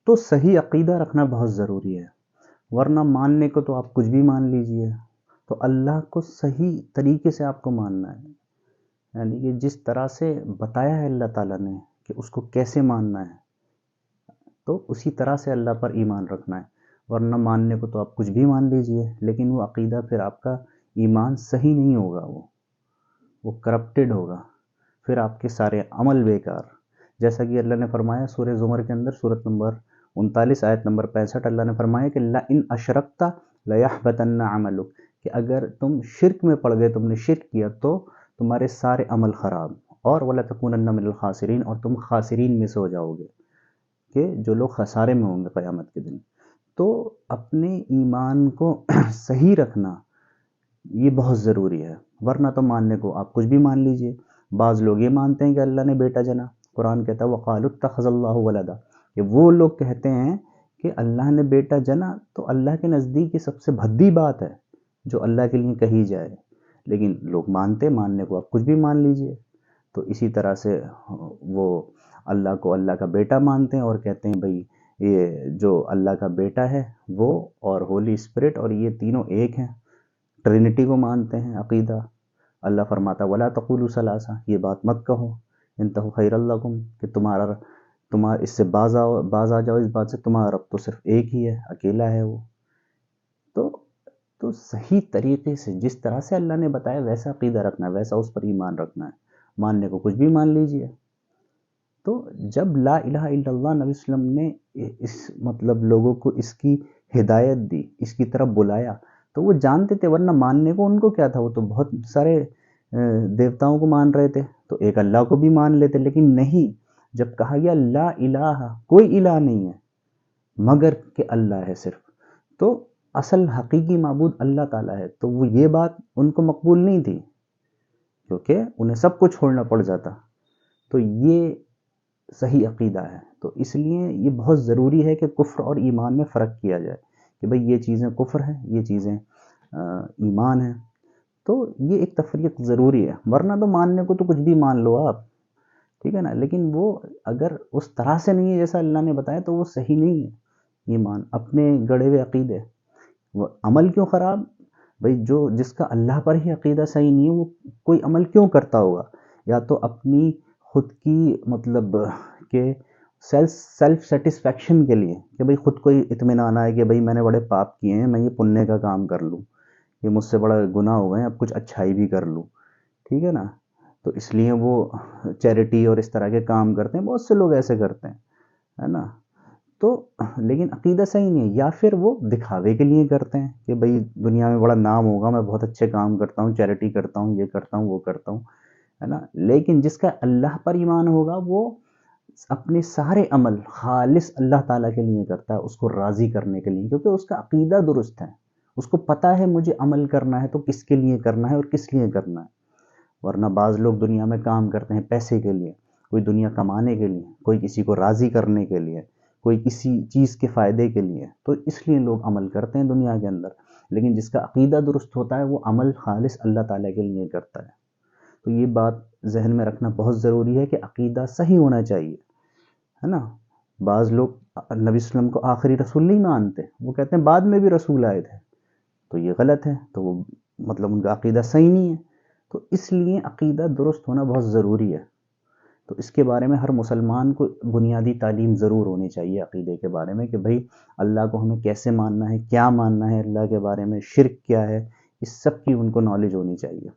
تو صحیح عقیدہ رکھنا بہت ضروری ہے، ورنہ ماننے کو تو آپ کچھ بھی مان لیجئے۔ تو اللہ کو صحیح طریقے سے آپ کو ماننا ہے، یعنی کہ جس طرح سے بتایا ہے اللہ تعالیٰ نے کہ اس کو کیسے ماننا ہے، تو اسی طرح سے اللہ پر ایمان رکھنا ہے۔ ورنہ ماننے کو تو آپ کچھ بھی مان لیجئے، لیکن وہ عقیدہ پھر آپ کا ایمان صحیح نہیں ہوگا، وہ کرپٹڈ ہوگا، پھر آپ کے سارے عمل بیکار۔ جیسا کہ اللہ نے فرمایا سورہ زمر کے اندر، سورۃ نمبر 39 آیت نمبر 65، اللہ نے فرمایا کہ لَإِنْ أَشْرَكْتَ لَيَحْبَطَنَّ عَمَلُكَ، کہ اگر تم شرک میں پڑ گئے، تم نے شرک کیا تو تمہارے سارے عمل خراب، اور وَلَتَكُونَنَّ مِنَ الْخَاسِرِينَ، اور تم خاسرین میں سے ہو جاؤ گے، کہ جو لوگ خسارے میں ہوں گے قیامت کے دن۔ تو اپنے ایمان کو صحیح رکھنا یہ بہت ضروری ہے، ورنہ تو ماننے کو آپ کچھ بھی مان لیجئے۔ بعض لوگ یہ مانتے ہیں کہ اللہ نے بیٹا جنا، قرآن کہتا ہے وَقَالُوا اتَّخَذَ اللَّهُ وَلَدًا، کہ وہ لوگ کہتے ہیں کہ اللہ نے بیٹا جنا، تو اللہ کے نزدیک یہ سب سے بھدی بات ہے جو اللہ کے لیے کہی جائے، لیکن لوگ ماننے کو آپ کچھ بھی مان لیجئے۔ تو اسی طرح سے وہ اللہ کو اللہ کا بیٹا مانتے ہیں اور کہتے ہیں بھئی یہ جو اللہ کا بیٹا ہے وہ اور ہولی اسپرٹ اور یہ تینوں ایک ہیں، ٹرینٹی کو مانتے ہیں عقیدہ۔ اللہ فرماتا وَلَا تَقُولُوا ثَلَاثَةٌ، یہ بات مت کہو، انتہوا خیرا لکم، کہ تمہارا اس سے باز آ جاؤ اس بات سے، تمہارا رب تو صرف ایک ہی ہے، اکیلا ہے وہ۔ تو صحیح طریقے سے جس طرح سے اللہ نے بتایا ویسا عقیدہ رکھنا ہے، ویسا اس پر ایمان رکھنا ہے، ماننے کو کچھ بھی مان لیجئے۔ تو جب لا الہ الا اللہ نبی صلی اللہ علیہ وسلم نے اس مطلب لوگوں کو اس کی ہدایت دی، اس کی طرف بلایا، تو وہ جانتے تھے، ورنہ ماننے کو ان کو کیا تھا، وہ تو بہت سارے دیوتاؤں کو مان رہے تھے، تو ایک اللہ کو بھی مان لیتے، لیکن نہیں، جب کہا گیا لا الہ، کوئی الہ نہیں ہے مگر کہ اللہ ہے صرف، تو اصل حقیقی معبود اللہ تعالیٰ ہے، تو وہ یہ بات ان کو مقبول نہیں تھی، کیونکہ انہیں سب کو چھوڑنا پڑ جاتا۔ تو یہ صحیح عقیدہ ہے، تو اس لیے یہ بہت ضروری ہے کہ کفر اور ایمان میں فرق کیا جائے، کہ بھئی یہ چیزیں کفر ہیں، یہ چیزیں ایمان ہیں، تو یہ ایک تفریق ضروری ہے، ورنہ تو ماننے کو تو کچھ بھی مان لو آپ، ٹھیک ہے نا، لیکن وہ اگر اس طرح سے نہیں ہے جیسا اللہ نے بتایا تو وہ صحیح نہیں ہے۔ ایمان اپنے گڑھے ہوئے عقیدے، وہ عمل کیوں خراب؟ بھئی جس کا اللہ پر ہی عقیدہ صحیح نہیں ہے وہ کوئی عمل کیوں کرتا ہوگا؟ یا تو اپنی خود کی مطلب کہ سیلف سیٹسفیکشن کے لیے، کہ بھئی خود کو اطمینان آئے کہ بھئی میں نے بڑے پاپ کیے ہیں، میں یہ پنیہ کا کام کر لوں، یہ مجھ سے بڑا گناہ ہو گئے ہیں، اب کچھ اچھائی بھی کر لوں، ٹھیک ہے نا، تو اس لیے وہ چیریٹی اور اس طرح کے کام کرتے ہیں، بہت سے لوگ ایسے کرتے ہیں، ہے نا، تو لیکن عقیدہ صحیح نہیں ہے، یا پھر وہ دکھاوے کے لیے کرتے ہیں کہ بھئی دنیا میں بڑا نام ہوگا، میں بہت اچھے کام کرتا ہوں، چیریٹی کرتا ہوں، یہ کرتا ہوں، وہ کرتا ہوں، ہے نا، لیکن جس کا اللہ پر ایمان ہوگا وہ اپنے سارے عمل خالص اللہ تعالیٰ کے لیے کرتا ہے، اس کو راضی کرنے کے لیے، کیونکہ اس کا عقیدہ درست ہے، اس کو پتہ ہے مجھے عمل کرنا ہے تو کس کے لیے کرنا ہے اور کس لیے کرنا ہے۔ ورنہ بعض لوگ دنیا میں کام کرتے ہیں پیسے کے لیے، کوئی دنیا کمانے کے لیے، کوئی کسی کو راضی کرنے کے لیے، کوئی کسی چیز کے فائدے کے لیے، تو اس لیے لوگ عمل کرتے ہیں دنیا کے اندر، لیکن جس کا عقیدہ درست ہوتا ہے وہ عمل خالص اللہ تعالیٰ کے لیے کرتا ہے۔ تو یہ بات ذہن میں رکھنا بہت ضروری ہے کہ عقیدہ صحیح ہونا چاہیے، ہے نا۔ بعض لوگ نبی صلی اللہ علیہ وسلم کو آخری رسول نہیں مانتے، وہ کہتے ہیں بعد میں بھی رسول آئے تھے، تو یہ غلط ہے، تو وہ مطلب ان کا عقیدہ صحیح نہیں ہے۔ تو اس لیے عقیدہ درست ہونا بہت ضروری ہے، تو اس کے بارے میں ہر مسلمان کو بنیادی تعلیم ضرور ہونی چاہیے عقیدے کے بارے میں، کہ بھئی اللہ کو ہمیں کیسے ماننا ہے، کیا ماننا ہے اللہ کے بارے میں، شرک کیا ہے، اس سب کی ان کو نالج ہونی چاہیے۔